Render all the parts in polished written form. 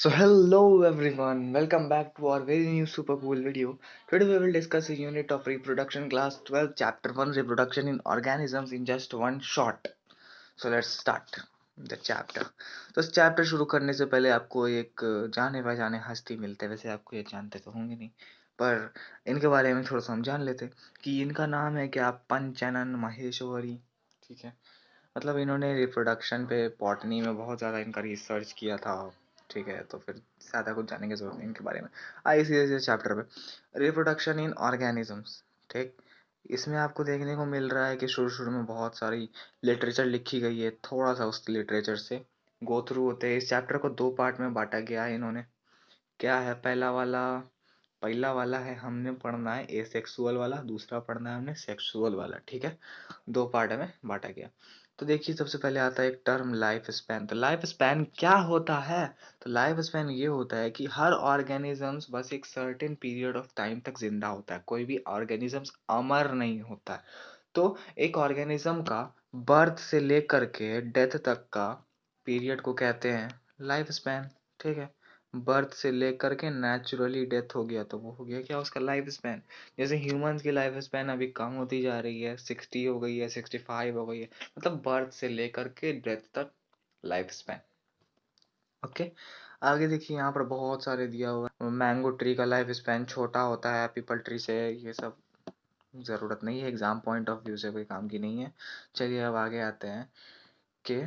So hello everyone, welcome back to our very new super cool video. Today we will discuss a unit of reproduction class 12 chapter 1 reproduction in organisms in just one shot. So let's start the chapter. तो इस chapter शुरू करने से पहले आपको एक जाने पहचाने हस्ती मिलते हैं, वैसे आपको ये जानते तो होंगे नहीं पर इनके बारे में थोड़ा सा हम जान लेते कि इनका नाम है क्या पंचानन माहेश्वरी। ठीक है, मतलब इन्होंने रिप्रोडक्शन पे बॉटनी में बहुत ज़्यादा इनका रिसर्च किया था। ठीक है, तो फिर ज़्यादा कुछ जानने की ज़रूरत नहीं इनके बारे में। आइए सीधे सीधे चैप्टर पे, रिप्रोडक्शन इन ऑर्गेनिजम्स। ठीक, इसमें आपको देखने को मिल रहा है कि शुरू शुरू में बहुत सारी लिटरेचर लिखी गई है, थोड़ा सा उस लिटरेचर से गो थ्रू होते हैं। इस चैप्टर को दो पार्ट में बांटा गया है इन्होंने। क्या है पहला वाला है हमने पढ़ना है एसेक्सुअल वाला, दूसरा पढ़ना है हमने सेक्सुअल वाला। ठीक है, दो पार्ट में बांटा गया। तो देखिए सबसे पहले आता है एक टर्म लाइफ स्पैन। तो लाइफ स्पैन क्या होता है? तो लाइफ स्पैन ये होता है कि हर ऑर्गेनिजम्स बस एक सर्टेन पीरियड ऑफ टाइम तक जिंदा होता है, कोई भी ऑर्गेनिजम्स अमर नहीं होता है। तो एक ऑर्गेनिज्म का बर्थ से लेकर के डेथ तक का पीरियड को कहते हैं लाइफ स्पैन। ठीक है, बर्थ से लेकर के नेचुरली डेथ हो गया तो वो हो गया क्या, उसका लाइफ स्पैन। जैसे ह्यूमंस की लाइफ स्पैन अभी कम होती जा रही है, 60 हो गई है, 65 हो गई है, मतलब बर्थ से लेकर के डेथ तक लाइफ स्पैन। ओके, आगे देखिए यहाँ पर बहुत सारे दिया हुआ है। मैंगो ट्री का लाइफ स्पैन छोटा होता है पीपल ट्री से, ये सब ज़रूरत नहीं है, एग्जाम पॉइंट ऑफ व्यू से कोई काम की नहीं है। चलिए अब आगे आते हैं कि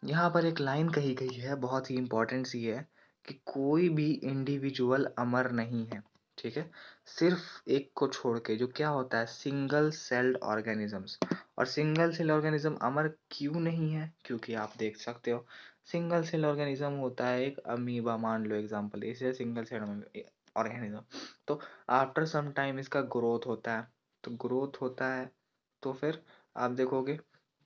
यहाँ पर एक लाइन कही गई है, बहुत ही इंपॉर्टेंट सी है कि कोई भी इंडिविजुअल अमर नहीं है। ठीक है, सिर्फ एक को छोड़ के, जो क्या होता है सिंगल सेल्ड ऑर्गेनिजम्स। और सिंगल सेल ऑर्गेनिज्म अमर क्यों नहीं है? क्योंकि आप देख सकते हो सिंगल सेल ऑर्गेनिज्म होता है एक अमीबा, मान लो एग्जांपल, इसे सिंगल सेल ऑर्गेनिज्म। तो आफ्टर सम टाइम इसका ग्रोथ होता है। तो ग्रोथ होता है तो फिर आप देखोगे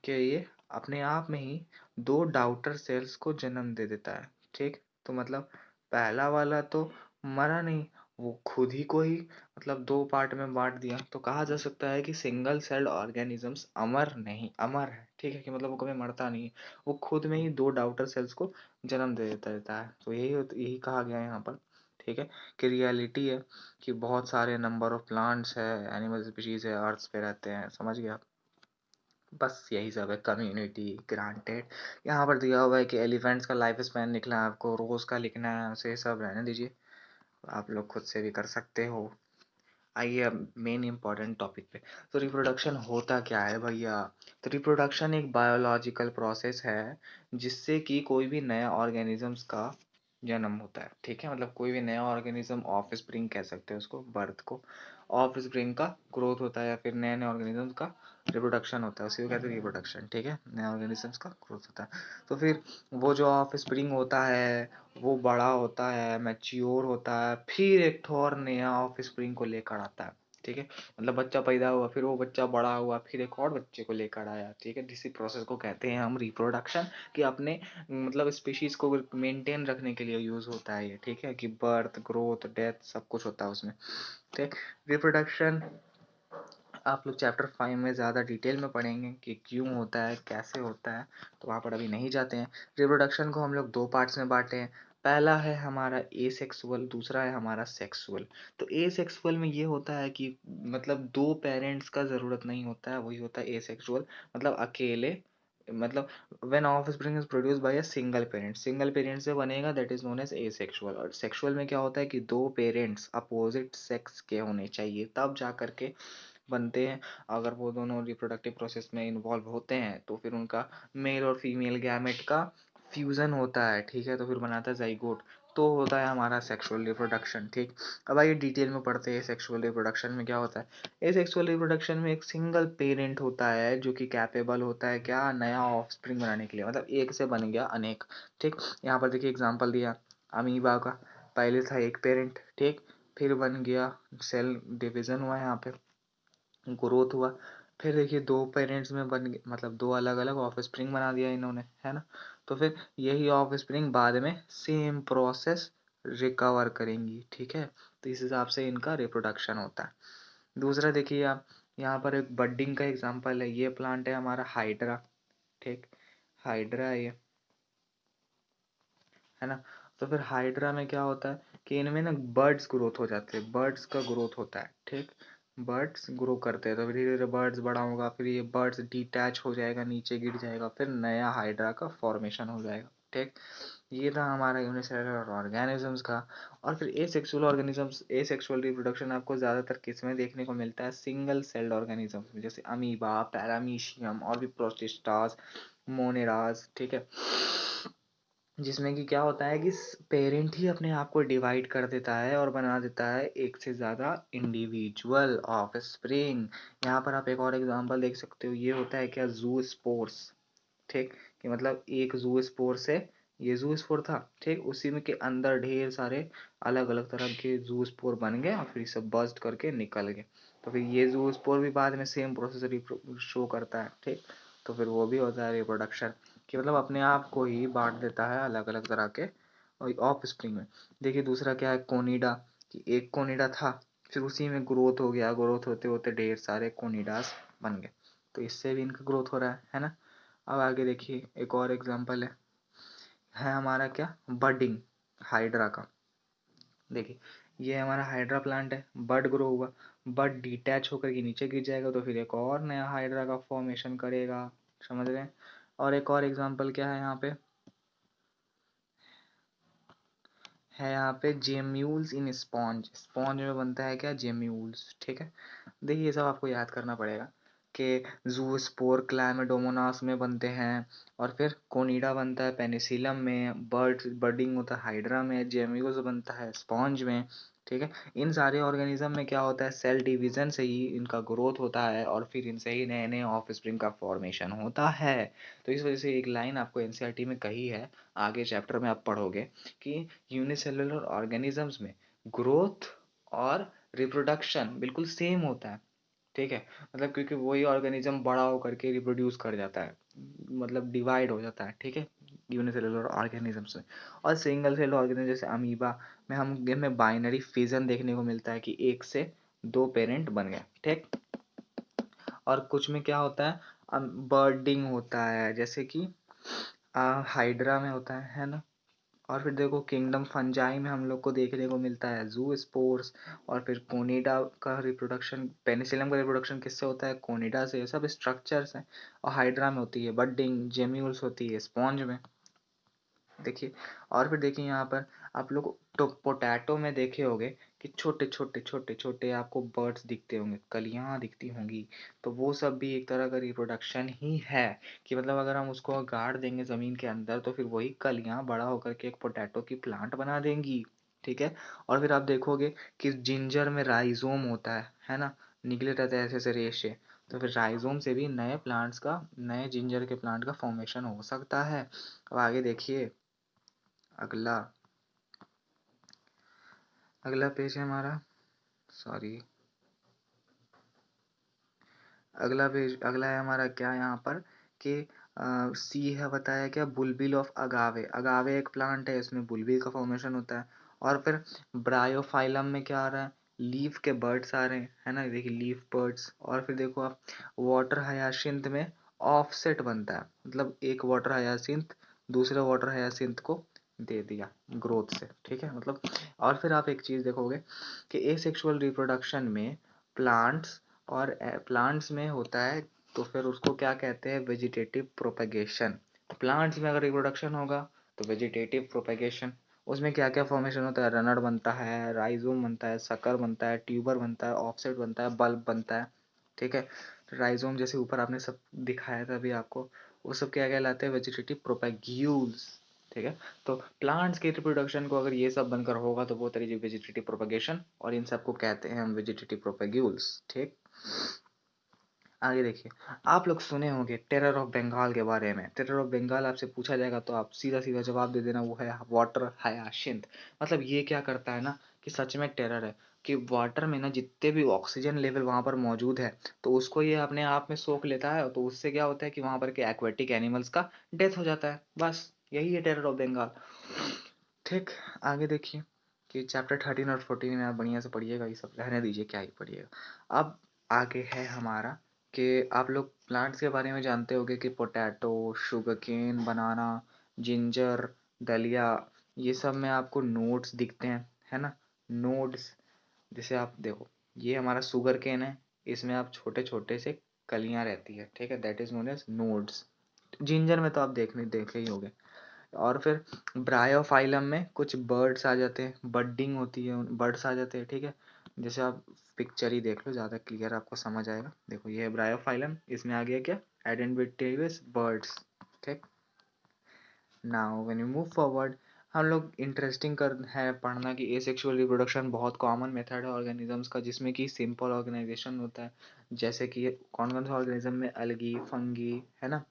कि ये अपने आप में ही दो डाउटर सेल्स को जन्म दे देता है। ठीक, तो मतलब पहला वाला तो मरा नहीं, वो खुद ही को ही मतलब दो पार्ट में बांट दिया। तो कहा जा सकता है कि सिंगल सेल्ड ऑर्गेनिजम्स अमर नहीं, अमर है। ठीक है, कि मतलब वो कभी मरता नहीं है, वो खुद में ही दो डाउटर सेल्स को जन्म दे देता है। तो यही कहा गया है यहाँ पर। ठीक है, कि रियलिटी है कि बहुत सारे नंबर ऑफ प्लांट्स है, एनिमल स्पीशीज है अर्थ पे रहते हैं, समझ गया। बस यही सब है, कम्युनिटी ग्रांटेड। यहाँ पर दिया हुआ है कि एलिफेंट्स का लाइफ स्पैन लिखना है आपको, रोज का लिखना है, उसे सब रहने दीजिए, आप लोग खुद से भी कर सकते हो। आइए अब मेन इंपॉर्टेंट टॉपिक पे। तो रिप्रोडक्शन होता क्या है भैया? तो रिप्रोडक्शन एक बायोलॉजिकल प्रोसेस है जिससे कि कोई भी नया ऑर्गेनिजम्स का जन्म होता है। ठीक है, मतलब कोई भी नया ऑर्गेनिज्म, ऑफ स्प्रिंग कह सकते हैं उसको, बर्थ को ऑफ स्प्रिंग का ग्रोथ होता है, या फिर नए नए ऑर्गेनिजम्स का रिप्रोडक्शन होता है, उसी को कहते हैं रिप्रोडक्शन। ठीक है, नए ऑर्गेनिजम्स का ग्रोथ होता है। तो फिर वो जो ऑफ स्प्रिंग होता है वो बड़ा होता है, मैच्योर होता है, फिर एक ठो और नया ऑफ स्प्रिंग को लेकर आता है। ठीक है, मतलब बच्चा पैदा हुआ, फिर वो बच्चा बड़ा हुआ, फिर एक और बच्चे को लेकर आया। ठीक है, इसी प्रोसेस को कहते हैं हम रिप्रोडक्शन, कि अपने मतलब स्पीशीज को मेंटेन रखने के लिए यूज होता है ये। ठीक है, कि बर्थ ग्रोथ डेथ सब कुछ होता है उसमें। ठीक, रिप्रोडक्शन आप लोग चैप्टर 5 में ज़्यादा डिटेल में पढ़ेंगे कि क्यों होता है, कैसे होता है, तो वहाँ पर अभी नहीं जाते हैं। रिप्रोडक्शन को हम लोग दो पार्ट्स में बांटे हैं। पहला है हमारा एसेक्सुअल, दूसरा है हमारा सेक्सुअल। तो एसेक्सुअल में ये होता है कि मतलब दो पेरेंट्स का ज़रूरत नहीं होता है, वही होता है एसेक्सुअल, मतलब अकेले, मतलब when offspring is produced by a single parent से बनेगा, that is known as asexual. और सेक्सुअल में क्या होता है कि दो पेरेंट्स अपोजिट सेक्स के होने चाहिए, तब जा करके बनते हैं। अगर वो दोनों रिप्रोडक्टिव प्रोसेस में इन्वॉल्व होते हैं तो फिर उनका मेल और फीमेल गैमेट का फ्यूजन होता है। ठीक है, तो फिर बनाता है जाइगोट, तो होता है हमारा सेक्सुअल रिप्रोडक्शन। ठीक, अब आइए डिटेल में पढ़ते हैं सेक्सुअल रिप्रोडक्शन में क्या होता है। एसेक्सुअल रिप्रोडक्शन में एक सिंगल पेरेंट होता है जो कि कैपेबल होता है क्या, नया ऑफस्प्रिंग बनाने के लिए, मतलब एक से बन गया अनेक। ठीक, यहाँ पर देखिए एग्जांपल दिया अमीबा का, पहले था एक पेरेंट, ठीक, फिर बन गया, सेल डिवीजन हुआ यहाँ पे, ग्रोथ हुआ, फिर देखिए दो पेरेंट्स में बन गए, मतलब दो अलग अलग ऑफ स्प्रिंग बना दिया इन्होंने, है ना। तो फिर यही ऑफ स्प्रिंग बाद में सेम प्रोसेस रिकवर करेंगी। ठीक है, तो इस हिसाब से इनका रिप्रोडक्शन होता है। दूसरा देखिए आप, यहाँ पर एक बडिंग का एग्जांपल है, ये प्लांट है हमारा हाइड्रा। ठीक, हाइड्रा है ये, है ना। तो फिर हाइड्रा में क्या होता है कि इनमें ना बर्ड्स ग्रोथ हो जाते हैं, बर्ड्स का ग्रोथ होता है, ठीक। बर्ड्स ग्रो करते हैं तो धीरे धीरे बर्ड्स बड़ा होगा, फिर ये बर्ड्स डिटैच हो जाएगा, नीचे गिर जाएगा, फिर नया हाइड्रा का फॉर्मेशन हो जाएगा, ठीक। ये था हमारा यूनिसेलुलर ऑर्गेनिजम्स का। और फिर एसेक्सुअल ऑर्गेनिजम्स, एसेक्सुअल रिप्रोडक्शन आपको ज़्यादातर किसमें देखने को मिलता है, सिंगल सेल्ड ऑर्गेनिजम्स में, जैसे अमीबा, पैरामीशियम और भी प्रोटिस्टास, मोनेरास, ठीक है। जिसमें कि क्या होता है कि पेरेंट ही अपने आप को डिवाइड कर देता है और बना देता है एक से ज़्यादा इंडिविजुअल ऑफ स्प्रिंग। यहाँ पर आप एक और एग्जांपल देख सकते हो, ये होता है क्या, जू स्पोर्स, ठीक। कि मतलब एक जू स्पोर से, ये जू स्पोर था, ठीक, उसी में के अंदर ढेर सारे अलग अलग तरह के जू स्पोर बन गए और फिर सब बर्स्ट करके निकल गए। तो फिर ये जू स्पोर भी बाद में सेम प्रोसेस शो करता है, ठीक। तो फिर वो भी होता है रिप्रोडक्शन, कि मतलब अपने आप को ही बांट देता है अलग अलग तरह के ऑफ स्प्रिंग में। देखिए दूसरा क्या है, कोनिडा, कि एक कोनिडा था, फिर उसी में ग्रोथ हो गया, ग्रोथ होते होते ढेर सारे कोनिडास बन गए, तो इससे भी इनका ग्रोथ हो रहा है ना। अब आगे देखिए एक और एग्जांपल है हमारा क्या, बडिंग हाइड्रा का। देखिए ये हमारा हाइड्रा प्लांट है, बड ग्रो हुआ, बड डिटैच होकर के नीचे गिर जाएगा तो फिर एक और नया हाइड्रा का फॉर्मेशन करेगा, समझ रहे हैं। और एक और एग्जांपल क्या है यहाँ पे, है यहाँ पे जेम्यूल्स इन स्पॉन्ज, स्पॉन्ज में बनता है क्या, जेम्यूल्स, ठीक है। देखिए ये सब आपको याद करना पड़ेगा कि जूस्पोर क्लैमिडोमोनास में बनते हैं, और फिर कोनिडा बनता है पेनिसिलम में, बर्डिंग होता है हाइड्रा में, जेम्यूल्स बनता है स्पॉन्ज में, ठीक है। इन सारे ऑर्गेनिज्म में क्या होता है, सेल डिवीजन से ही इनका ग्रोथ होता है और फिर इनसे ही नए नए ऑफ स्प्रिंग का फॉर्मेशन होता है। तो इस वजह से एक लाइन आपको एनसीईआरटी में कही है, आगे चैप्टर में आप पढ़ोगे कि यूनिसेलुलर ऑर्गेनिजम्स में ग्रोथ और रिप्रोडक्शन बिल्कुल सेम होता है, ठीक है। मतलब क्योंकि वही ऑर्गेनिज्म बड़ा होकर के रिप्रोड्यूस कर जाता है, मतलब डिवाइड हो जाता है, ठीक है, यूनिसेलुलर ऑर्गेनिजम्स में। और सिंगल सेल ऑर्गेनिज्म जैसे अमीबा में हमें बाइनरी फिजन देखने को मिलता है कि एक से दो पेरेंट बन गए, ठीक। और कुछ में क्या होता है, बर्डिंग होता है, जैसे कि हाइड्रा में होता है ना। और फिर देखो किंगडम फंजाई में हम लोग को देखने को मिलता है जू स्पोर्स। और फिर कोनिडा का रिप्रोडक्शन, पेनिसिलम का रिप्रोडक्शन किससे होता है, कोनिडा से, ये सब स्ट्रक्चर्स हैं। और हाइड्रा में होती है बडिंग, जेम्यूल्स होती है स्पॉन्ज में, देखिए। और फिर देखिए यहाँ पर आप लोग तो पोटैटो में देखे होंगे कि छोटे छोटे छोटे छोटे आपको बर्ड्स दिखते होंगे, कलियां दिखती होंगी, तो वो सब भी एक तरह का रिप्रोडक्शन ही है। कि मतलब अगर हम उसको गाड़ देंगे जमीन के अंदर तो फिर वही कलियां बड़ा होकर के एक पोटैटो की प्लांट बना देंगी, ठीक है। और फिर आप देखोगे कि जिंजर में राइजोम होता है ना, निकले रहते हैं ऐसे ऐसे रेशे, तो फिर राइजोम से भी नए प्लांट्स का, नए जिंजर के प्लांट का फॉर्मेशन हो सकता है। अब आगे देखिए, अगला अगला पेज है हमारा, सॉरी, अगला पेज, अगला है हमारा क्या यहाँ पर कि सी है, बताया क्या, बुलबिल ऑफ अगावे, अगावे एक प्लांट है, इसमें बुलबिल का फॉर्मेशन होता है। और फिर ब्रायोफाइलम में क्या आ रहा है, लीफ के बर्ड्स आ रहे हैं, है ना, देखिए लीफ बर्ड्स। और फिर देखो आप वाटर हयासिंथ में ऑफसेट बनता है, मतलब एक वाटर हयासिंथ दूसरे वाटर हयासिंथ को दे दिया ग्रोथ से, ठीक है, मतलब। और फिर आप एक चीज देखोगे कि एसेक्सुअल रिप्रोडक्शन में प्लांट्स, और प्लांट्स में होता है, तो फिर उसको क्या कहते हैं, वेजिटेटिव प्रोपेगेशन। प्लांट्स में अगर रिप्रोडक्शन होगा तो वेजिटेटिव प्रोपेगेशन, उसमें क्या क्या फॉर्मेशन होता है, रनर बनता है, राइजोम बनता है, सकर बनता है, ट्यूबर बनता है, ऑफसेट बनता है, बल्ब बनता है, ठीक है। राइजोम जैसे ऊपर आपने सब दिखाया था अभी आपको, वो सब क्या कहलाते हैं, वेजिटेटिव प्रोपेग्यूल्स, ठीक है। तो प्लांट्स के रिप्रोडक्शन को अगर ये सब बनकर होगा तो वो तरीके वेजिटेटिव प्रोपेगेशन, और इन सबको कहते हैं हम वेजिटेटिव प्रोपेग्यूल्स, ठीक। आगे देखिए, आप लोग सुने होंगे टेरर ऑफ बंगाल के बारे में, टेरर ऑफ बंगाल आपसे पूछा जाएगा तो आप सीधा सीधा जवाब दे देना, वो है वाटर हयासिंथ। मतलब ये क्या करता है ना, कि सच में टेरर है, कि वाटर में ना जितने भी ऑक्सीजन लेवल वहां पर मौजूद है तो उसको ये अपने आप में सोख लेता है, तो उससे क्या होता है कि वहां पर के एक्वेटिक एनिमल्स का डेथ हो जाता है, बस यही है टेरर ऑफ बंगाल, ठीक। आगे देखिए कि चैप्टर 13 और 14 में आप बढ़िया से पढ़िएगा, ये सब रहने दीजिए, क्या ही पढ़िएगा। अब आगे है हमारा कि आप लोग प्लांट्स के बारे में जानते होंगे कि पोटैटो, शुगर केन, बनाना, जिंजर, दलिया, ये सब में आपको नोड्स दिखते हैं, है ना। नोड्स, जैसे आप देखो, ये हमारा शुगर केन है, इसमें आप छोटे छोटे से कलियां रहती है, ठीक है, that is known as nodes. Ginger में तो आप देखे ही होंगे। और फिर ब्रायोफाइलम में कुछ बर्ड्स आ जाते हैं, बर्डिंग होती है, बर्ड्स आ जाते हैं, ठीक है। जैसे आप पिक्चर ही देख लो, ज़्यादा क्लियर आपको समझ आएगा। देखो ये है ब्रायोफाइलम, इसमें आ गया क्या, एडेनोबैक्टीरियस बर्ड्स, ठीक। Now when you move forward, हम लोग इंटरेस्टिंग कर है पढ़ना कि एसेक्सुअल रिप्रोडक्शन बहुत कॉमन मेथड है ऑर्गेनिजम्स का, जिसमें कि सिंपल ऑर्गेनाइजेशन होता है। जैसे कि कौन कौन सा ऑर्गेनिज्म में, अलगी, फंगी, है ना।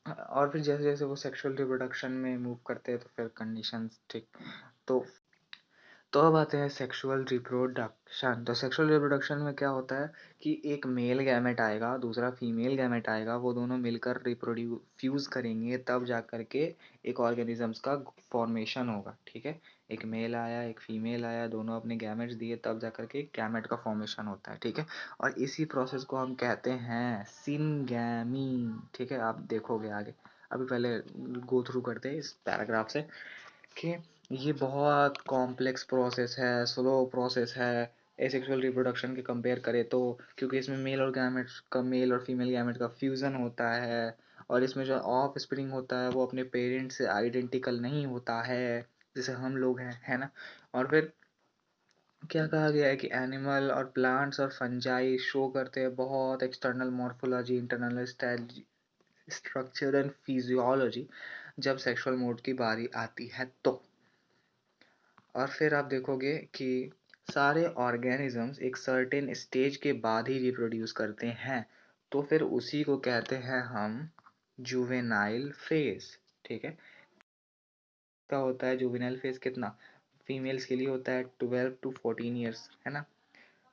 और फिर जैसे जैसे वो सेक्सुअल रिप्रोडक्शन में मूव करते हैं तो फिर कंडीशंस, ठीक। तो तो अब आते हैं सेक्सुअल रिप्रोडक्शन। तो सेक्सुअल रिप्रोडक्शन में क्या होता है कि एक मेल गैमेट आएगा, दूसरा फीमेल गैमेट आएगा, वो दोनों मिलकर रिप्रोड्यू फ्यूज करेंगे, तब जा कर के एक ऑर्गेनिजम्स का फॉर्मेशन होगा, ठीक है। एक मेल आया, एक फीमेल आया, दोनों अपने गैमेट्स दिए, तब जा कर के गैमेट का फॉर्मेशन होता है, ठीक है। और इसी प्रोसेस को हम कहते हैं सिनगैमी, ठीक है। आप देखोगे आगे, अभी पहले गो थ्रू करते हैं इस पैराग्राफ से कि ये बहुत कॉम्प्लेक्स प्रोसेस है, स्लो प्रोसेस है एसेक्सुअल रिप्रोडक्शन के कंपेयर करें तो, क्योंकि इसमें मेल और गैमेट का, मेल और फीमेल गैमेट का फ्यूजन होता है, और इसमें जो ऑफ स्प्रिंग होता है वो अपने पेरेंट से आइडेंटिकल नहीं होता है, जैसे हम लोग हैं, है ना। और फिर क्या कहा गया है कि एनिमल और प्लांट्स और फंजाई शो करते हैं बहुत external morphology, internal structure and physiology, जब सेक्सुअल मोड की बारी आती है तो। और फिर आप देखोगे कि सारे ऑर्गेनिजम्स एक सर्टेन स्टेज के बाद ही रिप्रोड्यूस करते हैं, तो फिर उसी को कहते हैं हम जुवेनाइल फेज, ठीक है। का होता है जुवेनाइल फेज कितना, फीमेल्स के लिए होता है 12 to 14 ईयर्स, है ना,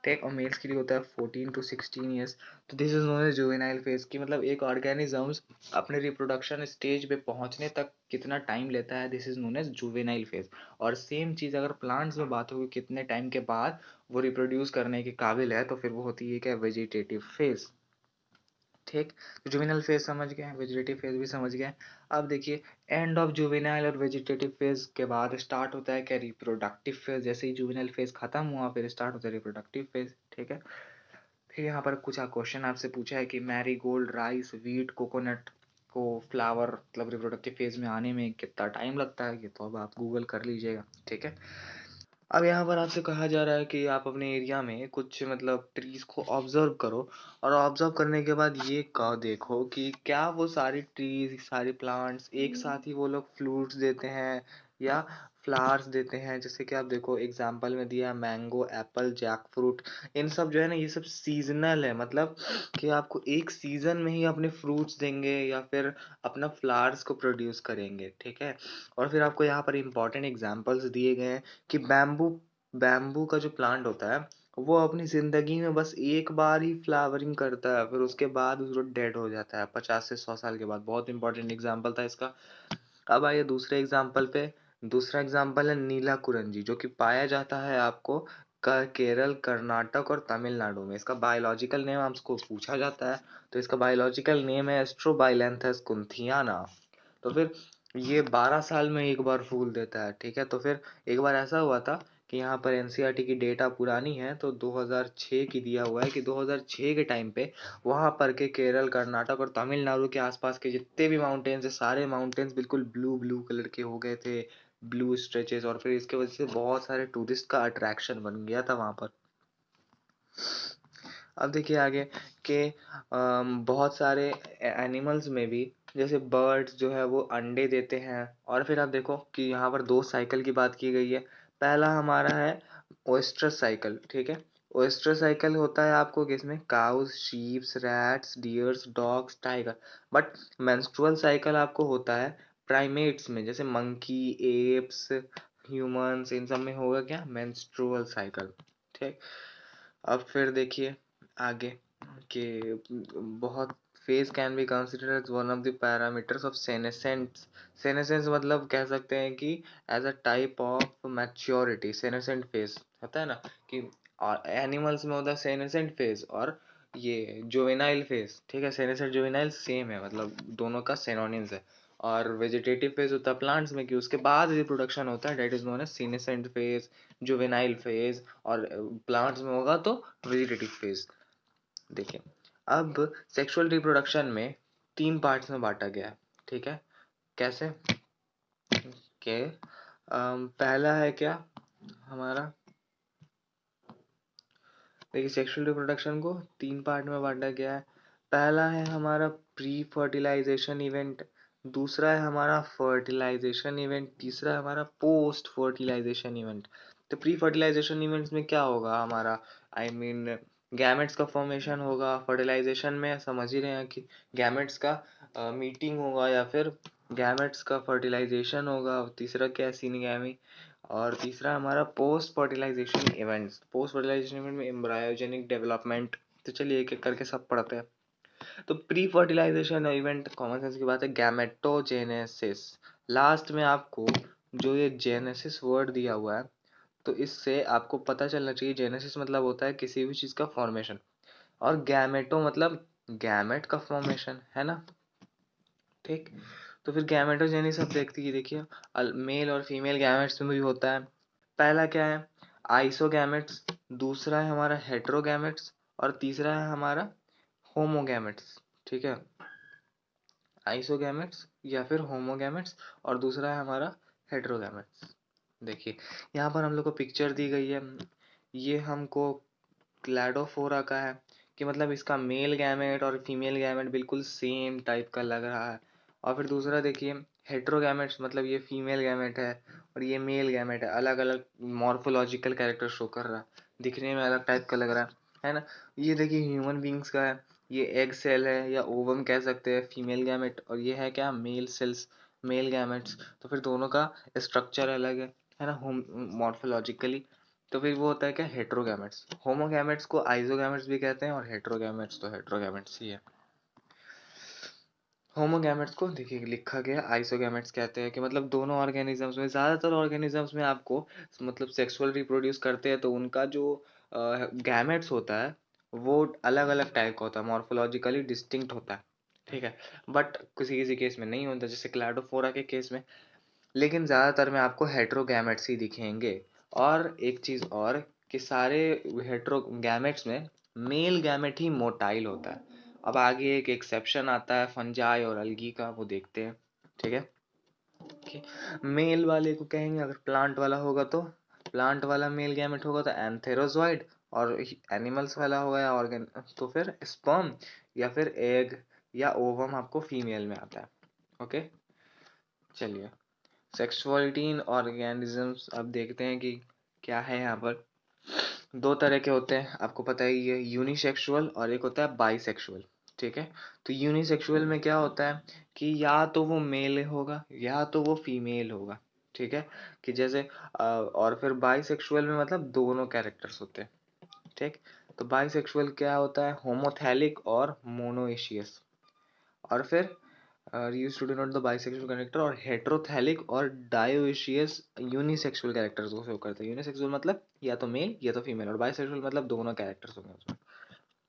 ठीक। और मेल्स के लिए होता है 14 to 16 ईयर्स। तो this is known as juvenile phase, की मतलब एक ऑर्गेनिजम्स अपने रिप्रोडक्शन स्टेज पे पहुंचने तक कितना टाइम लेता है, this is known as juvenile phase. और सेम चीज अगर प्लांट्स में बात होगी कितने टाइम के बाद वो रिप्रोड्यूस करने के काबिल है, तो फिर वो होती है क्या, वेजिटेटिव फेज, ठीक। तो जुवेनाइल फेज समझ गए, वेजिटेटिव फेज भी समझ गए। अब देखिए, एंड ऑफ जुवेनाइल और वेजिटेटिव फेज के बाद स्टार्ट होता है क्या, रिप्रोडक्टिव फेज। जैसे ही जुवेनाइल फेज खत्म हुआ फिर स्टार्ट होता है रिप्रोडक्टिव फेज, ठीक है। फिर यहाँ पर कुछ क्वेश्चन आपसे पूछा है कि मैरीगोल्ड, राइस, व्हीट, कोकोनट को फ्लावर मतलब रिप्रोडक्टिव फेज में आने में कितना टाइम लगता है, ये तो अब आप गूगल कर लीजिएगा, ठीक है। अब यहाँ पर आपसे कहा जा रहा है कि आप अपने एरिया में कुछ मतलब ट्रीज को ऑब्जर्व करो, और ऑब्जर्व करने के बाद ये कहो, देखो कि क्या वो सारी ट्रीज, सारे प्लांट्स एक साथ ही वो लोग फ्रूट्स देते हैं या फ्लावर्स देते हैं। जैसे कि आप देखो एग्जांपल में दिया मैंगो, एप्पल, जैक फ्रूट, इन सब जो है ना, ये सब सीजनल है, मतलब कि आपको एक सीजन में ही अपने फ्रूट्स देंगे या फिर अपना फ्लावर्स को प्रोड्यूस करेंगे, ठीक है। और फिर आपको यहाँ पर इंपॉर्टेंट एग्जांपल्स दिए गए हैं कि बैम्बू, बैम्बू का जो प्लांट होता है वो अपनी जिंदगी में बस एक बार ही फ्लावरिंग करता है, फिर उसके बाद वो डेड हो जाता है 50 से 100 साल के बाद। बहुत इंपॉर्टेंट एग्जाम्पल था इसका। अब आइए दूसरे एग्जाम्पल पे। दूसरा एग्जाम्पल है नीला कुरंजी, जो कि पाया जाता है आपको केरल, कर्नाटक और तमिलनाडु में। इसका बायोलॉजिकल नेम आपको पूछा जाता है, तो इसका बायोलॉजिकल नेम है एस्ट्रोबाइलेंथस कुंथियाना। तो फिर ये 12 साल में एक बार फूल देता है, ठीक है। तो फिर एक बार ऐसा हुआ था कि यहाँ पर एनसीईआरटी की डेटा पुरानी है तो 2006 की दिया हुआ है कि 2006 के टाइम पे वहां पर के केरल, कर्नाटक और तमिलनाडु के आसपास के जितने भी माउंटेन्स है, सारे माउंटेन्स बिल्कुल ब्लू ब्लू कलर के हो गए थे, ब्लू स्ट्रेचेस। और फिर इसके वजह से बहुत सारे टूरिस्ट का अट्रैक्शन बन गया था वहां पर। अब देखिए आगे कि बहुत सारे एनिमल्स में भी, जैसे बर्ड्स जो है वो अंडे देते हैं। और फिर आप देखो कि यहाँ पर दो साइकिल की बात की गई है। पहला हमारा है ओएस्ट्रस साइकिल, ठीक है। ओएस्ट्रस साइकिल होता है आपको किसमें, cows, sheeps, rats, dears, dogs, tiger. But menstrual cycle आपको होता है प्राइमेट्स में, जैसे मंकी, एप्स, ह्यूमंस, इन सब में होगा क्या, मेंस्ट्रुअल साइकिल, ठीक। अब फिर देखिए आगे कि बहुत phase can be considered as one of the parameters of senescence. Senescence मतलब कह सकते हैं कि as a type of maturity. Senescent phase होता है ना कि एनिमल्स में होता है सेनेसेंट फेज और ये जुवेनाइल फेज, ठीक है। सेनेसेंट जुवेनाइल सेम है, मतलब दोनों का सिनोनिम्स है। और वेजिटेटिव फेज होता है प्लांट्स में कि उसके बाद रिप्रोडक्शन होता है, that is known as senescent phase, juvenile phase, और प्लांट्स में होगा तो वेजिटेटिव फेज। देखिए अब सेक्सुअल रिप्रोडक्शन में 3 पार्ट्स में बांटा गया है, ठीक है। कैसे के पहला है क्या हमारा, देखिए सेक्सुअल रिप्रोडक्शन को 3 पार्ट में बांटा गया है। पहला है हमारा प्री फर्टिलाइजेशन इवेंट, दूसरा है हमारा फर्टिलाइजेशन इवेंट, तीसरा है हमारा पोस्ट फर्टिलाइजेशन इवेंट। तो प्री फर्टिलाइजेशन इवेंट्स में क्या होगा हमारा, आई मीन गैमेट्स का फॉर्मेशन होगा। फर्टिलाइजेशन में समझ ही रहे हैं कि गैमेट्स का मीटिंग होगा या फिर गैमेट्स का फर्टिलाइजेशन होगा। तीसरा क्या है, सिनगैमी। और तीसरा हमारा post fertilisation events. Post fertilisation event में एम्ब्रायोजेनिक डेवलपमेंट। तो चलिए एक एक करके सब पढ़ते हैं। तो pre fertilisation event common sense की बात है, गैमेटोजेनेसिस। लास्ट में आपको जो ये जेनेसिस वर्ड दिया हुआ है, तो इससे आपको पता चलना चाहिए जेनेसिस मतलब होता है किसी भी चीज का फॉर्मेशन, और गैमेटो मतलब गैमेट का फॉर्मेशन, है ना। ठीक, तो फिर गैमेटोजेनिस अब देखिए मेल और फीमेल गैमेट्स में भी होता है। पहला क्या है, आइसोगैमेट्स, दूसरा है हमारा हेटेरोगैमेट्स, और तीसरा है हमारा होमोगैमेट्स। ठीक है, आइसोगैमेट्स या फिर होमोगैमेट्स, और दूसरा है हमारा हेटेरोगैमेट्स। देखिए यहाँ पर हम लोग को पिक्चर दी गई है, ये हमको क्लैडोफोरा का है, कि मतलब इसका मेल गैमेट और फीमेल गैमेट बिल्कुल सेम टाइप का लग रहा है। और फिर दूसरा देखिए हेटेरोगैमेट्स, मतलब ये फीमेल गैमेट है और ये मेल गैमेट है, अलग अलग मॉर्फोलॉजिकल कैरेक्टर शो कर रहा है, दिखने में अलग टाइप का लग रहा है ना। ये देखिए ह्यूमन बींग्स का है, ये एग सेल है या ओवम कह सकते हैं फीमेल गैमेट, और ये है क्या, मेल सेल्स, मेल गैमेट्स। तो फिर दोनों का स्ट्रक्चर अलग है ना, होम मॉर्फोलॉजिकली। तो फिर वो होता है क्या, हेटेरोगैमेट्स। होमोगैमेट्स को आइसोगैमेट्स भी कहते हैं, और हेटेरोगैमेट्स तो हेटेरोगैमेट्स ही है। होमोगैमेट्स को देखिए लिखा गया आइसोगैमेट्स कहते हैं, कि मतलब दोनों ऑर्गेनिजम्स में, ज्यादातर ऑर्गेनिजम्स में आपको मतलब सेक्सुअल रिप्रोड्यूस करते हैं तो उनका जो गैमेट्स होता है वो अलग अलग टाइप का होता है, मॉर्फोलॉजिकली डिस्टिंक्ट होता है। ठीक है, बट किसी किसी केस में नहीं होता, जैसे क्लैडोफोरा के केस में। लेकिन ज़्यादातर में आपको हेटेरोगैमेट्स ही दिखेंगे। और एक चीज़ और, कि सारे हेटेरोगैमेट्स में मेल गैमेट ही मोटाइल होता है। अब आगे एक एक्सेप्शन आता है फंजाई और अलगी का, वो देखते हैं। ठीक है, कि मेल वाले को कहेंगे, अगर प्लांट वाला होगा तो प्लांट वाला मेल गैमेट होगा तो एंथेरोजॉइड, और एनिमल्स वाला होगा या ऑर्गेन तो फिर स्पर्म या फिर एग या ओवम आपको फीमेल में आता है। ओके, चलिए सेक्सुअलिटी इन ऑर्गेनिजम्स अब देखते हैं कि क्या है यहाँ पर। दो तरह के होते हैं, आपको पता ही है, यूनिसेक्सुअल और एक होता है बाइसेक्सुअल। ठीक है, तो यूनिसेक्सुअल में क्या होता है कि या तो वो मेल होगा या तो वो फीमेल होगा। ठीक है, कि जैसे और फिर बाइसेक्सुअल में मतलब दोनों कैरेक्टर्स होते हैं। ठीक, तो बाइसेक्सुअल क्या होता है, होमोथैलिक और मोनोएशियस। और फिर used to denote the bisexual character, और हेटेरोथैलिक और डायोइशियस यूनिसेक्सुअल कैरेक्टर्स को शो करते हैं। यूनिसेक्सुअल मतलब या तो मेल या तो फीमेल, और बाइसेक्सुअल मतलब दोनों कैरेक्टर्स होंगे उसमें।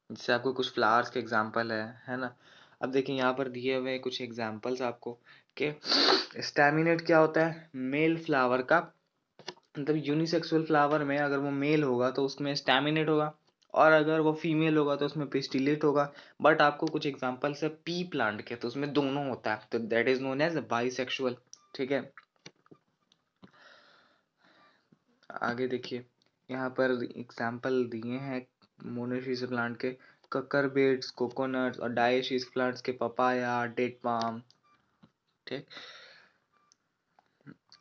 जैसे आपको कुछ फ्लावर्स के एग्जांपल है ना। अब देखिए यहाँ पर दिए हुए कुछ एग्जांपल्स आपको, कि स्टैमिनेट क्या होता है, मेल फ्लावर का, मतलब यूनिसेक्सुअल फ्लावर में अगर वो मेल होगा तो उसमें स्टैमिनेट होगा, और अगर वो फीमेल होगा तो उसमें पिस्टिलेट होगा। बट आपको कुछ एग्जांपल्स है पी प्लांट के, तो उसमें दोनों होता है, तो that is known as bisexual. ठीक है, आगे देखिए यहाँ पर एग्जांपल दिए हैं मोनोशीस प्लांट के, ककर बेड्स, कोकोनट्स, और डायशीस प्लांट्स के पपाया, डेट पाम। ठीक,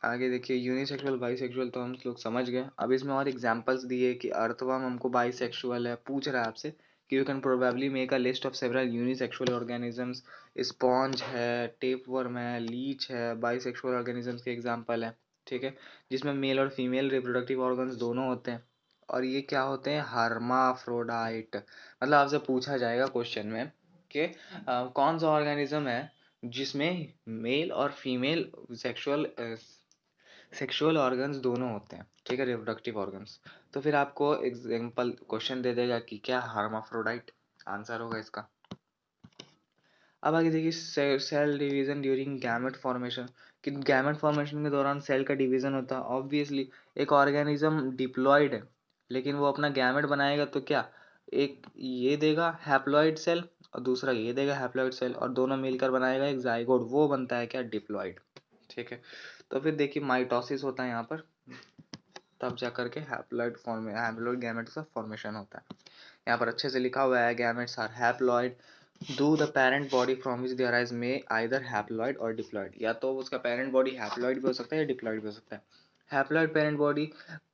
आगे देखिए यूनिसेक्सुअल बाइसेक्सुअल तो हम लोग समझ गए। अब इसमें और एग्जांपल्स दिए कि अर्थवर्म हमको बाइसेक्सुअल है, पूछ रहा है आपसे कि you can probably make a list of several unisexual organisms. Sponge है, टेपवर्म है, लीच है, बाइसेक्सुअल ऑर्गेनिजम्स के एग्जांपल है। ठीक है, जिसमें मेल और फीमेल रिप्रोडक्टिव ऑर्गन्स दोनों होते हैं, और ये क्या होते हैं, हर्माफ्रोडाइट। मतलब आपसे पूछा जाएगा क्वेश्चन में कि कौन सा ऑर्गेनिज्म है जिसमें मेल और फीमेल सेक्सुअल सेक्सुअल ऑर्गन्स दोनों होते हैं। ठीक है, रिप्रोडक्टिव ऑर्गन्स। तो फिर आपको एग्जांपल क्वेश्चन दे देगा कि क्या हर्माफ्रोडाइट आंसर होगा इसका। अब आगे देखिए cell division during gamete formation, कि गैमेट फॉर्मेशन के दौरान सेल का डिवीजन होता है। ऑब्वियसली एक ऑर्गेनिज्म डिप्लॉयड है, लेकिन वो अपना गैमेट बनाएगा तो क्या, एक ये देगा हैप्लॉइड सेल और दूसरा ये देगा हैप्लॉइड सेल, और दोनों मिलकर बनाएगा एक जाइगोट, वो बनता है क्या, डिप्लॉयड। ठीक है, तो फिर देखिए माइटोसिस होता है यहाँ पर, तब जा करके हैप्लॉइड गैमेट्स का फॉर्मेशन होता है। यहाँ पर अच्छे से लिखा हुआ है gametes are haploid though the parent body from which they arise may either haploid or diploid, या तो उसका पेरेंट बॉडी हैप्लॉइड भी हो सकता है या डिप्लॉइड भी हो सकता है। हैप्लॉइड पेरेंट बॉडी,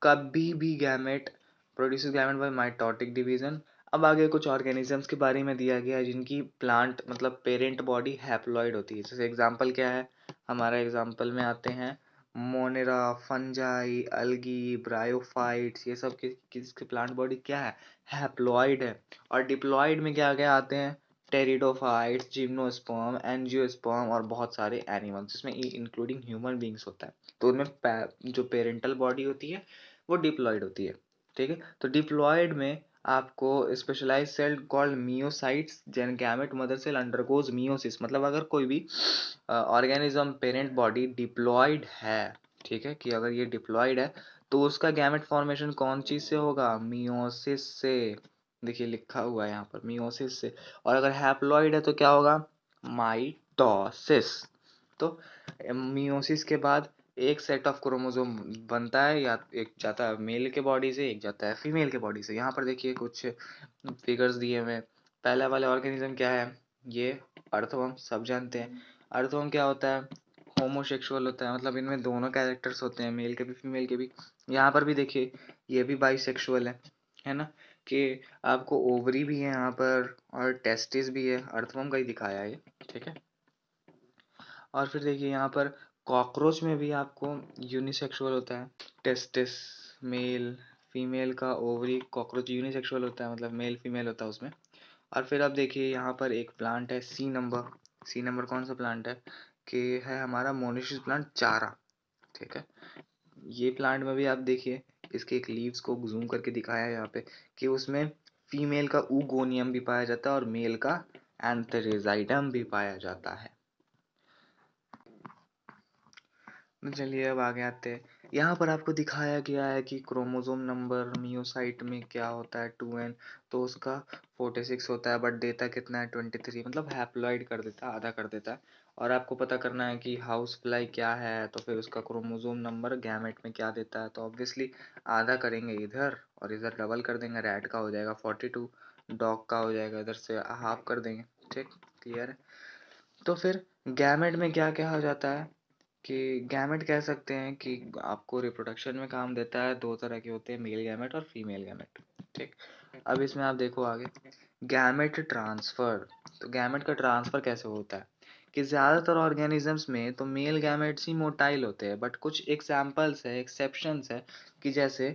कभी भी gamete produces gamete by mitotic division. अब आगे कुछ ऑर्गेनिजम्स के बारे में दिया गया है जिनकी प्लांट मतलब पेरेंट बॉडी हैप्लॉइड होती है। जैसे एग्जांपल क्या है, हमारा एग्जांपल में आते हैं मोनेरा, फंजाई, अलगी, ब्रायोफाइट्स, ये सब किसके प्लांट बॉडी क्या है, हैप्लॉइड है। और डिप्लॉइड में क्या क्या आते हैं, टेरिडोफाइट्स, जिम्नोस्पर्म, एंजियोस्पर्म और बहुत सारे एनिमल्स, जिसमें इंक्लूडिंग ह्यूमन बींग्स होता है। तो उनमें जो पेरेंटल बॉडी होती है वो डिप्लॉइड होती है। ठीक है, तो डिप्लॉइड में आपको specialise cell called meiocytes, then gamete mother cell undergoes meiosis, मतलब अगर कोई भी ऑर्गेनिज्म पेरेंट बॉडी डिप्लॉइड है, ठीक है, कि अगर ये डिप्लॉइड है तो उसका गैमेट फॉर्मेशन कौन चीज से होगा, मियोसिस से। देखिए लिखा हुआ है यहाँ पर मियोसिस से। और अगर हैप्लॉइड है तो क्या होगा, माइटोसिस। तो मियोसिस के बाद एक सेट ऑफ क्रोमोसोम बनता है, या एक जाता है मेल के बॉडी से, एक जाता है फीमेल के बॉडी से। यहाँ पर देखिए कुछ फिगर्स दिए हुए। पहला वाले ऑर्गेनिज्म क्या है, ये अर्थवर्म, सब जानते हैं। अर्थवर्म क्या होता है, होमोसेक्सुअल होता है, मतलब इनमें दोनों कैरेक्टर्स होते हैं, मेल के भी फीमेल के भी। यहाँ पर भी देखिए ये भी बाइसेक्सुअल है ना, कि आपको ओवरी भी है यहाँ पर और टेस्टिस भी है, अर्थवर्म का ही दिखाया है ये। ठीक है, और फिर देखिए यहाँ पर कॉकरोच में भी आपको यूनिसेक्सुअल होता है, टेस्टिस मेल, फीमेल का ओवरी, कॉकरोच यूनिसेक्सुअल होता है, मतलब मेल फीमेल होता है उसमें। और फिर अब देखिए यहाँ पर एक प्लांट है सी नंबर। सी नंबर कौन सा प्लांट है, कि है हमारा मोनेशियस प्लांट चारा। ठीक है, ये प्लांट में भी आप देखिए इसके एक लीव्स को जूम करके दिखाया है यहाँ पे, कि उसमें फीमेल का ऊगोनियम भी पाया जाता है और मेल का एंथेरिजाइडम भी पाया जाता है। तो चलिए अब आगे आते हैं। यहाँ पर आपको दिखाया गया है कि क्रोमोसोम नंबर मियोसाइट में क्या होता है 2n, तो उसका 46 होता है, बट देता कितना है 23, मतलब हैप्लॉइड कर देता है, आधा कर देता है। और आपको पता करना है कि हाउस फ्लाई क्या है, तो फिर उसका क्रोमोसोम नंबर गैमेट में क्या देता है, तो ऑब्वियसली आधा करेंगे इधर और इधर डबल कर देंगे, रैट का हो जाएगा 42, डॉग का हो जाएगा इधर से हाफ कर देंगे। ठीक, क्लियर है। तो फिर गैमेट में क्या कहा जाता है, कि गैमेट कह सकते हैं कि आपको रिप्रोडक्शन में काम देता है। दो तरह के होते हैं, मेल गैमेट और फीमेल गैमेट। ठीक, अब इसमें आप देखो आगे गैमेट ट्रांसफर। तो गैमेट का ट्रांसफर कैसे होता है, कि ज़्यादातर ऑर्गेनिजम्स में तो मेल गैमेट्स ही मोटाइल होते हैं, बट कुछ एग्जाम्पल्स है, एक्सेप्शंस है, कि जैसे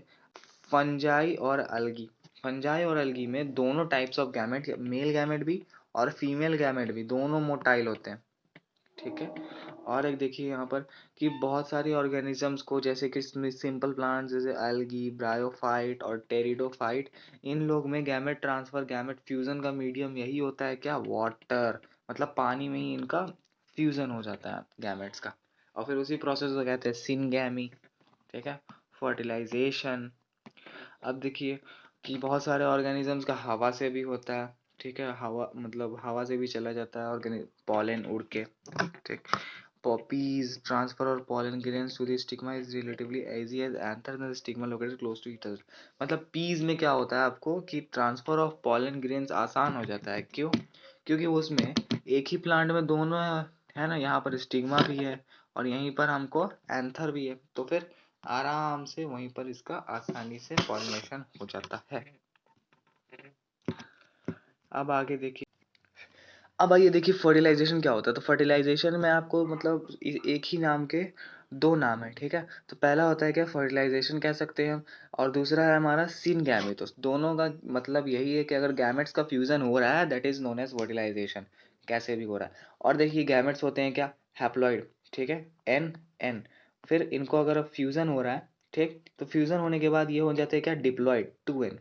फंजाई और अलगी। फंजाई और अलगी में दोनों types of gamete, male gamete भी और फीमेल गैमेट भी, दोनों मोटाइल होते हैं। ठीक है, और एक देखिए यहाँ पर कि बहुत सारे ऑर्गेनिजम्स को, जैसे कि सिंपल प्लांट्स जैसे एल्गी, ब्रायोफाइट और टेरिडोफाइट, इन लोग में गैमेट ट्रांसफर, गैमेट फ्यूजन का मीडियम यही होता है क्या, वाटर, मतलब पानी में ही इनका फ्यूजन हो जाता है गैमेट्स का, और फिर उसी प्रोसेस को कहते हैं सिनगैमी। ठीक है, फर्टिलाइजेशन। अब देखिए कि बहुत सारे ऑर्गेनिजम्स का हवा से भी होता है। ठीक है, हवा मतलब हवा से भी चला जाता है ऑर्गेनिक पॉलन उड़ के। ठीक, poppies transfer or pollen grains to the stigma is relatively easy as anther and the stigma located close to each other। मतलब पीज में क्या होता है आपको, कि ट्रांसफर ऑफ पॉलन ग्रेन्स आसान हो जाता है। क्यों, क्योंकि उसमें एक ही प्लांट में दोनों है ना, यहाँ पर स्टिग्मा भी है और यहीं पर हमको एंथर भी है, तो फिर आराम से वहीं पर इसका आसानी से पॉलिनेशन हो जाता है। अब आगे देखिए, अब आइए देखिए फर्टिलाइजेशन क्या होता है। तो फर्टिलाइजेशन में आपको मतलब एक ही नाम के दो नाम है। ठीक है, तो पहला होता है क्या, फर्टिलाइजेशन कह सकते हैं हम, और दूसरा है हमारा सिनगैमी। तो दोनों का मतलब यही है कि अगर गैमेट्स का फ्यूजन हो रहा है that is known as fertilization, कैसे भी हो रहा है। और देखिए गैमेट्स होते हैं क्या, हैप्लॉइड। ठीक है, एन एन, फिर इनको अगर फ्यूजन हो रहा है, ठीक, तो फ्यूजन होने के बाद ये हो जाते हैं क्या, डिप्लॉइड 2n।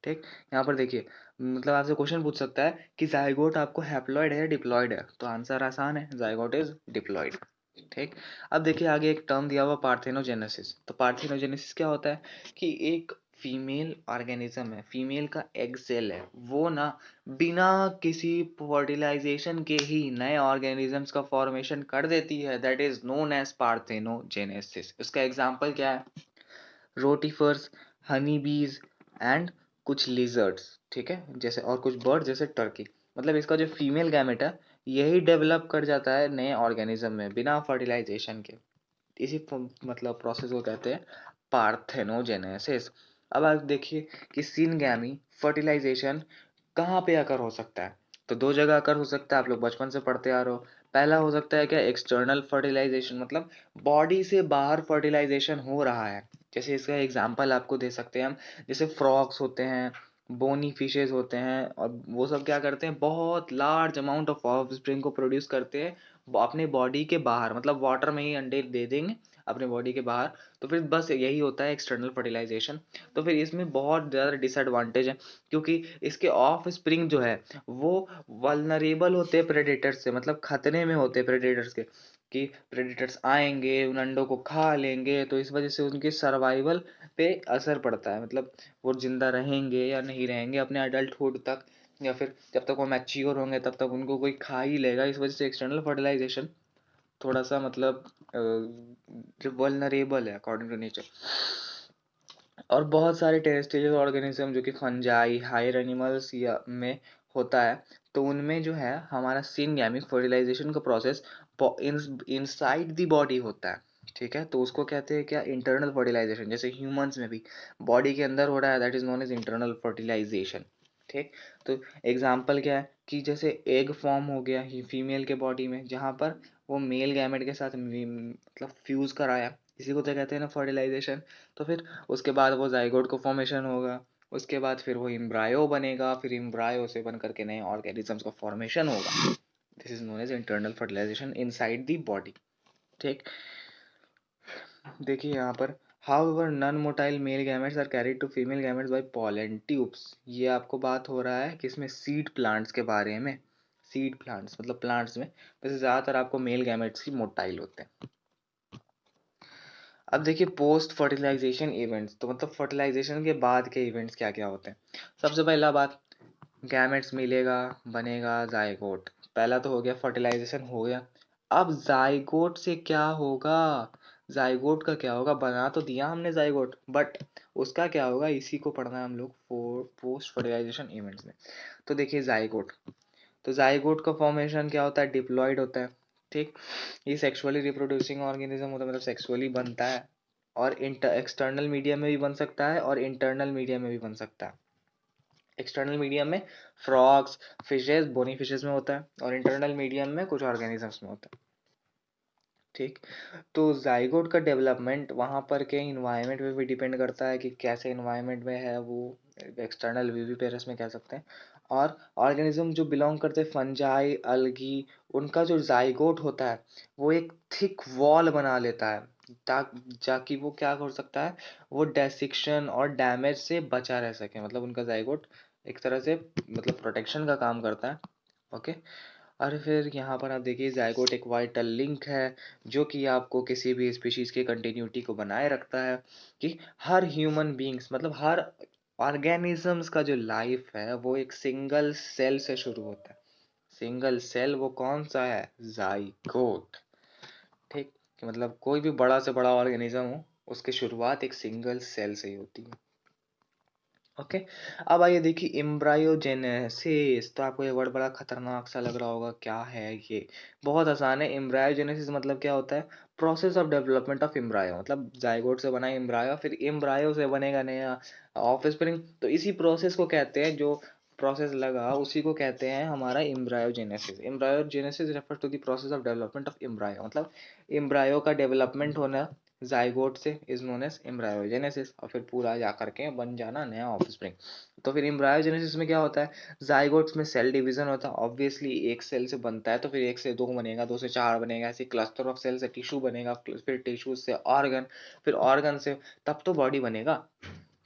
ठीक, यहाँ पर देखिए मतलब आपसे क्वेश्चन पूछ सकता है कि जाइगोट आपको हैप्लॉइड है या डिप्लॉइड है, तो आंसर आसान है, जाइगोट इज डिप्लॉइड। ठीक। अब देखिए आगे एक टर्म दिया हुआ पार्थेनोजेनेसिस। तो पार्थेनोजेनेसिस क्या होता है कि एक फीमेल ऑर्गेनिज्म है, फीमेल का एग सेल है, वो ना बिना किसी फर्टिलाइजेशन के ही नए ऑर्गेनिजम्स का फॉर्मेशन कर देती है, that is known as parthenogenesis. इसका एग्जांपल क्या है? रोटीफर्स, हनी बीज एंड कुछ लिजर्ड्स, ठीक है, जैसे और कुछ बर्ड जैसे टर्की। मतलब इसका जो फीमेल गैमेट है यही डेवलप कर जाता है नए ऑर्गेनिज्म में बिना फर्टिलाइजेशन के। इसी मतलब प्रोसेस को कहते हैं पार्थेनोजेनेसिस। अब आप देखिए कि सिनगैमी फर्टिलाइजेशन कहाँ पे आकर हो सकता है? तो दो जगह आकर हो सकता है, आप लोग बचपन से पढ़ते आ रहे हो। पहला हो सकता है क्या, एक्सटर्नल फर्टिलाइजेशन, मतलब बॉडी से बाहर फर्टिलाइजेशन हो रहा है। जैसे इसका एग्जांपल आपको दे सकते हैं हम, जैसे फ्रॉग्स होते हैं, बोनी फिशेज होते हैं, और वो सब क्या करते हैं, बहुत लार्ज अमाउंट ऑफ ऑफस्प्रिंग को प्रोड्यूस करते हैं अपने बॉडी के बाहर, मतलब वाटर में ही अंडे दे देंगे अपने बॉडी के बाहर। तो फिर बस यही होता है एक्सटर्नल फर्टिलाइजेशन। तो फिर इसमें बहुत ज़्यादा डिसएडवांटेज है, क्योंकि इसके ऑफ स्प्रिंग जो है वो वल्नरेबल होते हैं प्रेडेटर्स से, मतलब खतरे में होते हैं प्रेडेटर्स के, कि प्रेडेटर्स आएंगे उन अंडों को खा लेंगे, तो इस वजह से उनके सर्वाइवल पे असर पड़ता है। मतलब वो जिंदा रहेंगे या नहीं रहेंगे अपने अडल्टहुड तक, या फिर जब तक वो मैच्योर होंगे तब तक उनको कोई खा ही लेगा। इस वजह से एक्सटर्नल फर्टिलाइजेशन थोड़ा सा मतलब वल्नरेबल है अकॉर्डिंग टू नेचर। और बहुत सारे टेरेस्ट्रियल ऑर्गेनिज्म जो कि फंजाई हायर एनिमल्स या में होता है, तो उनमें जो है हमारा सिनगैमिक फर्टिलाइजेशन का प्रोसेस इनसाइड द बॉडी होता है। ठीक है, तो उसको कहते हैं क्या, इंटरनल फर्टिलाइजेशन। जैसे ह्यूमंस में भी बॉडी के अंदर हो रहा है, that is known as internal fertilization. ठीक। तो एग्जाम्पल क्या है कि जैसे एग फॉर्म हो गया फीमेल के बॉडी में, जहाँ पर वो मेल गैमेट के साथ मतलब फ्यूज कराया, इसी को तो कहते हैं ना फर्टिलाइजेशन। तो फिर उसके बाद वो जाइगोट को फॉर्मेशन होगा, उसके बाद फिर वो इम्ब्रायो बनेगा, फिर इम्ब्रायो से बन करके नए ऑर्गेनिजम्स का फॉर्मेशन होगा। This is known as internal fertilization inside the body. ठीक। देखिए यहाँ पर however non-motile male gametes are carried to female gametes by pollen tubes। ये आपको बात हो रहा है किसमें, सीड प्लांट्स के बारे में। सीड प्लांट्स मतलब प्लांट्स में वैसे ज्यादातर आपको मेल गैमेट्स ही मोटाइल होते हैं। अब देखिए पोस्ट फर्टिलाइजेशन इवेंट्स, तो मतलब फर्टिलाइजेशन के बाद के इवेंट्स क्या क्या होते हैं। सबसे पहला बात, गैमेट्स मिलेगा, बनेगा जाइगोट। पहला तो हो गया, फर्टिलाइजेशन हो गया। अब जाइगोट से क्या होगा, जाइगोट का क्या होगा, बना तो दिया हमने जाइगोट, बट उसका क्या होगा, इसी को पढ़ना है हम लोग पोस्ट फर्टिलाइजेशन इवेंट्स में। तो देखिए जाइगोट, तो जाइगोट का फॉर्मेशन क्या होता है, डिप्लॉइड होता है। ठीक। ये सेक्सुअली रिप्रोड्यूसिंग ऑर्गेनिज्म होता है, मतलब सेक्सुअली बनता है, और एक्सटर्नल मीडियम में भी बन सकता है और इंटरनल मीडियम में भी बन सकता है। एक्सटर्नल मीडियम में फ्रॉग्स, फिशेस, बोनी फिशेस में होता है, और इंटरनल मीडियम में कुछ ऑर्गेनिजम्स में होता है। ठीक। तो जाइगोट का डेवलपमेंट वहाँ पर के इन्वायरमेंट पे भी डिपेंड करता है कि कैसे इन्वायरमेंट में है वो, एक्सटर्नल विविपेरस में कह सकते हैं। और ऑर्गेनिज्म जो बिलोंग करते हैं फंजाई, अलगी, उनका जो जाइगोट होता है वो एक थिक वॉल बना लेता है, ताकि वो क्या कर सकता है, वो डेसिक्शन और डैमेज से बचा रह सके। मतलब उनका जाइगोट एक तरह से मतलब प्रोटेक्शन का काम करता है। ओके। और फिर यहाँ पर आप देखिए जाइगोट एक वाइटल लिंक है जो कि आपको किसी भी स्पीशीज की कंटिन्यूटी को बनाए रखता है, कि हर ह्यूमन बींग्स मतलब हर ऑर्गेनिजम्स का जो लाइफ है वो एक सिंगल सेल से शुरू होता है। सिंगल सेल वो कौन सा है, जाइगोट। ठीक। कि मतलब कोई भी बड़ा से बड़ा ऑर्गेनिज्म हो, उसकी शुरुआत एक सिंगल सेल से ही होती है। ओके। अब आइए देखिए एम्ब्रायोजेनेसिस। तो आपको ये वर्ड बड़ा खतरनाक सा लग रहा होगा, क्या है ये? बहुत आसान है। एम्ब्रायोजेनेसिस मतलब क्या होता है, process of development of embryo, मतलब जाइगोट से बना एम्ब्रायो, फिर एम्ब्रायो से बनेगा नया ऑफस्प्रिंग। तो इसी प्रोसेस को कहते हैं, जो प्रोसेस लगा उसी को कहते हैं हमारा embryogenesis. Embryogenesis refer to the process of development of embryo, मतलब एम्ब्रायो का डेवलपमेंट होना जाइगोट से इज नोन एज एम्ब्रायोजेनेसिस, और फिर पूरा जा करके बन जाना नया ऑफस्प्रिंग। तो फिर एम्ब्रायोजेनेसिस में क्या होता है, जाइगोट्स में सेल डिवीजन होता है, ऑब्वियसली एक सेल से बनता है, तो फिर एक से दो बनेगा, दो से चार बनेगा, ऐसे क्लस्टर ऑफ सेल से टिश्यू बनेगा, फिर टिश्यू से ऑर्गन, फिर ऑर्गन से तब तो बॉडी बनेगा।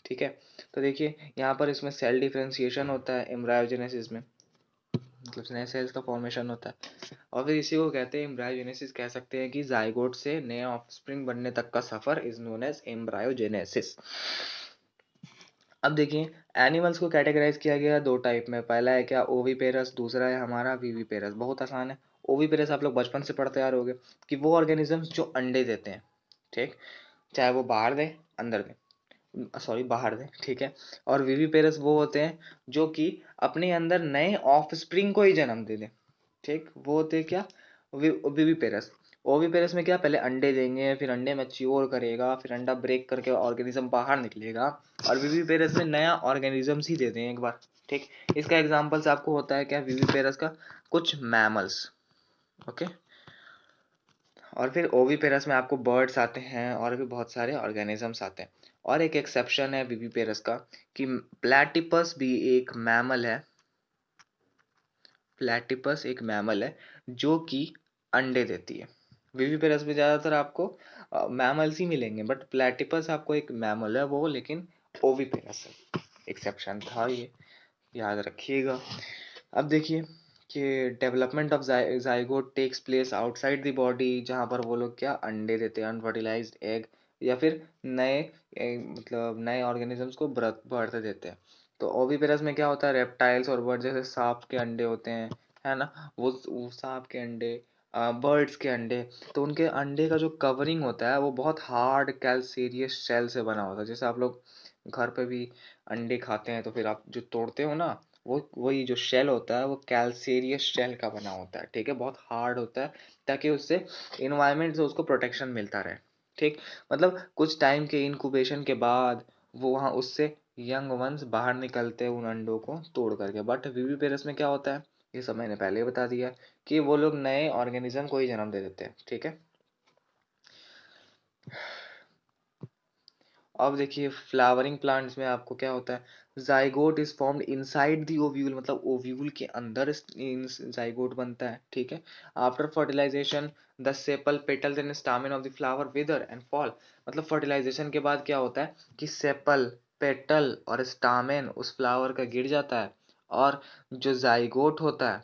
ठीक है। तो देखिए यहाँ पर इसमें सेल डिफरेंशिएशन होता है एम्ब्रायोजेनेसिस में, मतलब नए सेल्स का फॉर्मेशन होता है, और फिर इसी को कहते हैं एम्ब्रायोजेनेसिस। कह सकते हैं कि जाइगोट से नए ऑफस्प्रिंग बनने तक का सफर इज नोन एज एम्ब्रायोजेनेसिस। अब देखिए एनिमल्स को कैटेगराइज किया गया दो टाइप में। पहला है क्या, ओविपेरस, दूसरा है हमारा विविपेरस। बहुत आसान है। ओविपेरस आप लोग बचपन से पढ़ते आ रहे होगे कि वो ऑर्गेनिजम्स जो अंडे देते हैं, ठीक, चाहे वो बाहर दे अंदर दे, सॉरी बाहर दे, ठीक है। और विविपेरस वो होते हैं जो कि अपने अंदर नए ऑफस्प्रिंग को ही जन्म दे दें, ठीक। वो होते हैं क्या, विविपेरस। ओविपेरस में क्या, पहले अंडे देंगे, फिर अंडे मैच्योर करेगा, फिर अंडा ब्रेक करके ऑर्गेनिज्म बाहर निकलेगा, और विविपेरस में नया ऑर्गेनिज्म ही देते हैं एक बार, ठीक। इसका एग्जांपल्स आपको होता है क्या, विविपेरस का कुछ मैमल्स, ओके। और फिर ओविपेरस में आपको बर्ड्स आते हैं और भी बहुत सारे ऑर्गेनिजम्स आते हैं। और एक एक्सेप्शन है विविपेरस का कि प्लेटिपस भी एक मैमल है, प्लेटिपस एक मैमल है जो कि अंडे देती है। विविपेरस में ज्यादातर आपको मैमल्स ही मिलेंगे, बट प्लेटिपस आपको एक मैमल है वो, लेकिन ओविपेरस है, एक्सेप्शन था ये, याद रखिएगा। अब देखिए कि development of zygote takes place outside the body, जहाँ पर वो लोग क्या अंडे देते हैं, अनफर्टिलाइज्ड एग, या फिर नए मतलब नए ऑर्गेनिजम्स को बर्थ देते हैं। तो ओविपेरस में क्या होता है, रेप्टाइल्स और बर्ड, जैसे सांप के अंडे होते हैं, है ना, वो सांप के अंडे, बर्ड्स के अंडे, तो उनके अंडे का जो कवरिंग होता है वो बहुत हार्ड कैल्सीरियस शेल से बना होता है। जैसे आप लोग घर पे भी अंडे खाते हैं तो फिर आप जो तोड़ते हो ना, वो वही जो शेल होता है वो कैल्सेरियस शेल का बना होता है, ठीक है, बहुत हार्ड होता है, ताकि उससे इन्वायरमेंट से उसको प्रोटेक्शन मिलता रहे, ठीक। मतलब कुछ टाइम के इंक्यूबेशन के बाद वो वहाँ उससे यंग वंस बाहर निकलते हैं उन अंडों को तोड़ करके। बट विविपेरस में क्या होता है, ये सब मैंने पहले ही बता दिया कि वो लोग नए ऑर्गेनिज्म को ही जन्म दे देते हैं, ठीक है। अब देखिए फ्लावरिंग प्लांट्स में आपको क्या होता है, zygote is formed inside the ovule, मतलब ओव्यूल के अंदर जाइगोट बनता है, ठीक है। After fertilisation the sepal petals and stamen of the flower wither and fall, मतलब फर्टिलाइजेशन के बाद क्या होता है कि सेपल, पेटल और स्टामेन उस फ्लावर का गिर जाता है, और जो जाइगोट होता है,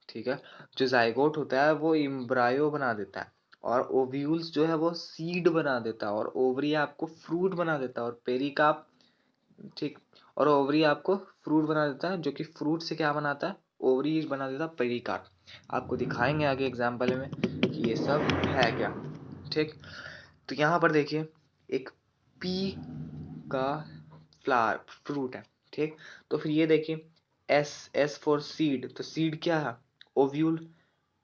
ठीक है, जो जाइगोट होता है वो इम्ब्रायो बना देता है, और ओव्यूल्स जो है वो सीड बना देता है, और ओवरी आपको फ्रूट बना देता है, और पेरिकाप, ठीक, और ओवरी आपको फ्रूट बना देता है, जो कि फ्रूट से क्या बनाता है, ओवरी बना देता है पेरिकाप। आपको दिखाएंगे आगे एग्जाम्पल में कि ये सब है क्या, ठीक। तो यहाँ पर देखिए एक पी का फ्लावर फ्रूट है, ठीक। तो फिर ये देखिए एस, एस फॉर सीड, तो सीड क्या है, ओव्यूल।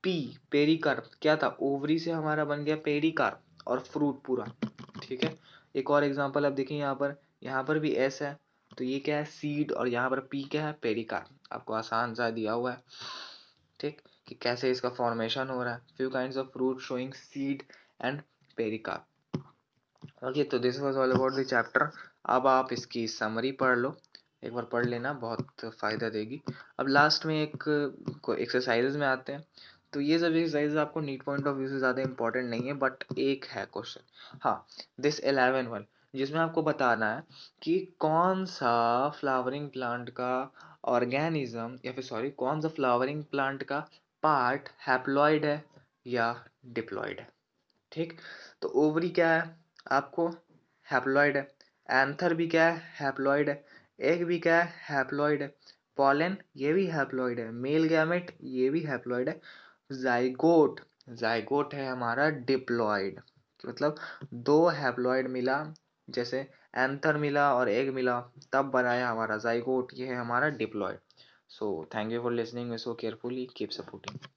पी, पेरिकार्प क्या था, ओवरी से हमारा बन गया पेरिकार्प और फ्रूट पूरा, ठीक है। एक और एग्जांपल आप देखिए यहाँ पर भी एस है, तो ये क्या है सीड, और यहाँ पर पी क्या है, पेरिकार्प। आपको आसान सा दिया हुआ है, ठीक, कि कैसे इसका फॉर्मेशन हो रहा है। Few kinds of fruit showing seed and pericarp. Okay, तो this was all about the chapter. अब आप इसकी समरी पढ़ लो, एक बार पढ़ लेना, बहुत फायदा देगी। अब लास्ट में एक एक्सरसाइजेज में आते हैं। तो ये सब एक्सरसाइज आपको नीट पॉइंट ऑफ व्यू से ज़्यादा इंपॉर्टेंट नहीं है, बट एक है क्वेश्चन, हाँ, दिस 11 वन, जिसमें आपको बताना है कि कौन सा फ्लावरिंग प्लांट का ऑर्गेनिज्म, या फिर सॉरी कौन सा फ्लावरिंग प्लांट का पार्ट हैप्लॉइड है या डिप्लॉइड है, ठीक। तो ओवरी क्या है आपको, हैप्लॉइड है। एंथर भी क्या है, हैप्लॉइड है। एग भी क्या है, हैप्लॉइड है। पॉलन ये भी हैप्लॉइड है। मेल गैमेट ये भी हैप्लॉइड है। जाइगोट, जाइगोट है हमारा डिप्लॉइड, मतलब दो हैप्लॉइड मिला, जैसे एंथर मिला और एग मिला, तब बनाया हमारा जाइगोट, ये है हमारा diploid. So thank you for listening me so carefully, keep supporting.